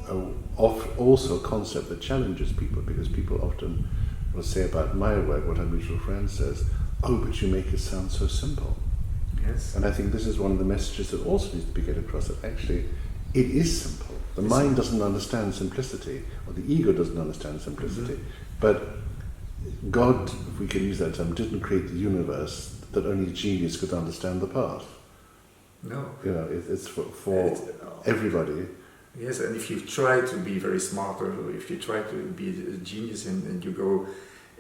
also a concept that challenges people, because people often will say about my work, what our mutual friend says, oh, but you make it sound so simple. Yes. And I think this is one of the messages that also needs to be get across, that actually it is simple. The mind doesn't understand simplicity, or the ego doesn't understand simplicity. Mm-hmm. But God, if we can use that term, didn't create the universe that only genius could understand the path. No. You know, it's for everybody. Yes, and if you try to be very smart, or if you try to be a genius and you go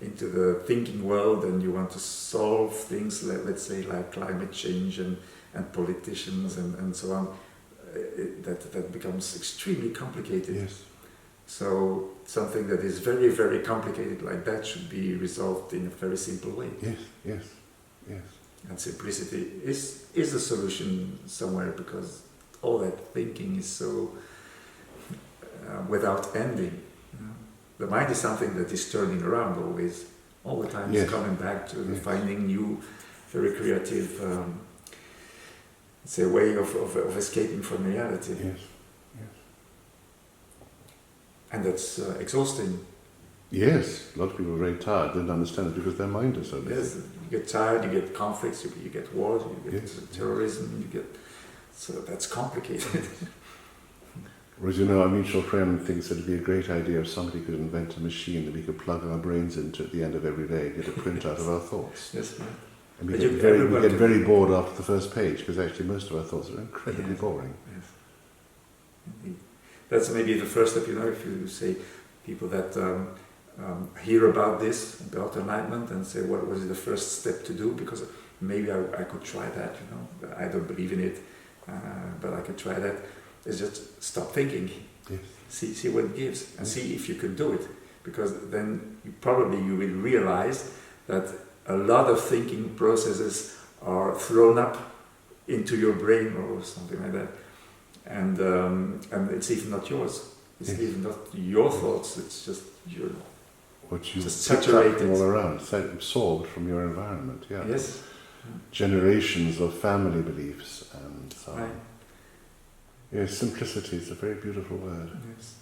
into the thinking world and you want to solve things, let's say like climate change and politicians and so on, that becomes extremely complicated. Yes. So something that is very, very complicated like that should be resolved in a very simple way. Yes, yes, yes. And simplicity is a solution somewhere, because all that thinking is so without ending. You know? The mind is something that is turning around always, all the time. Yes. It's coming back to Yes. finding new, very creative, it's a way of escaping from reality. Yes, yes. And that's exhausting. Yes, a lot of people are very tired, they don't understand it because their mind is so busy. Yes, you get tired, you get conflicts, you get wars, you get terrorism, so that's complicated. Whereas, you know, our mutual friend thinks it'd be a great idea if somebody could invent a machine that we could plug our brains into at the end of every day, get a printout of our thoughts. Yes, right. And we get very bored after the first page, because actually most of our thoughts are incredibly boring. Yes. Indeed. That's maybe the first step, you know, if you say people that hear about this, about enlightenment, and say, what was the first step to do? Because maybe I could try that, you know. I don't believe in it, but I could try that. Is just stop thinking, Yes. see what it gives, and see if you can do it. Because then you will realize that a lot of thinking processes are thrown up into your brain or something like that, and it's even not yours. It's even not your thoughts. It's just your what you just picked saturated up all around, absorbed from your environment. Yeah. Yes. Generations of family beliefs and so on. Right. Yes, simplicity is a very beautiful word. Yes.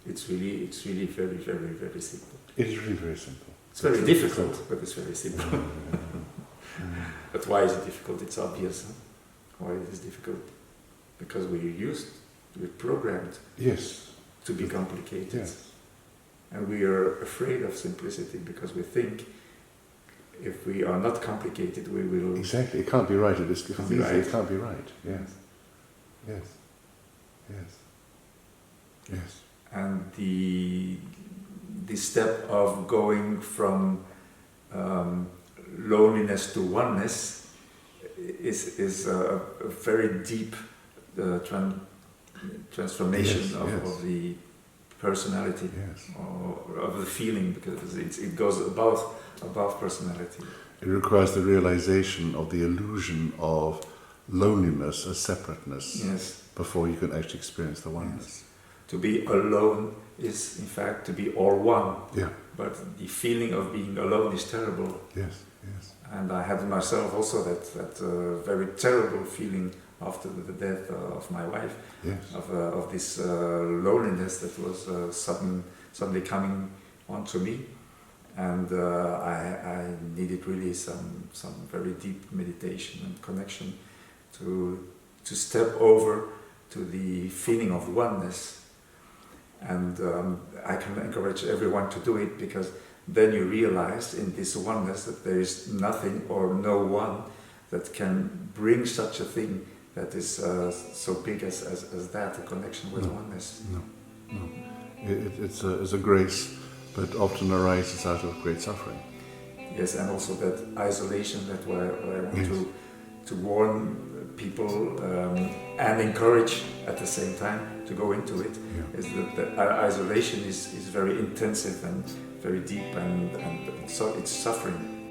It's really very, very, very simple. It is really very simple. It's very difficult, but it's very simple. But why is it difficult? It's obvious. Huh? Why it is difficult? Because we're programmed to be complicated. Yes. And we are afraid of simplicity because we think if we are not complicated, we will... Exactly, it can't be right. It can't be right. It can't be right. Yes. Yes. Yes. Yes. And the step of going from loneliness to oneness is a very deep transformation of the personality, or of the feeling, because it goes above personality. It requires the realization of the illusion of loneliness as separateness before you can actually experience the oneness. Yes. To be alone is in fact to be all one. Yeah. But the feeling of being alone is terrible. Yes, yes. And I had myself also that very terrible feeling after the death of my wife, of this loneliness that was suddenly coming onto me, and I needed really some very deep meditation and connection to step over to the feeling of oneness. And I can encourage everyone to do it, because then you realize in this oneness that there is nothing or no one that can bring such a thing that is so big as that, a connection with oneness. No. It's a grace, but often arises out of great suffering. Yes, and also that isolation that I want to warn people and encourage at the same time to go into it, is that isolation is very intensive and very deep, and so it's suffering.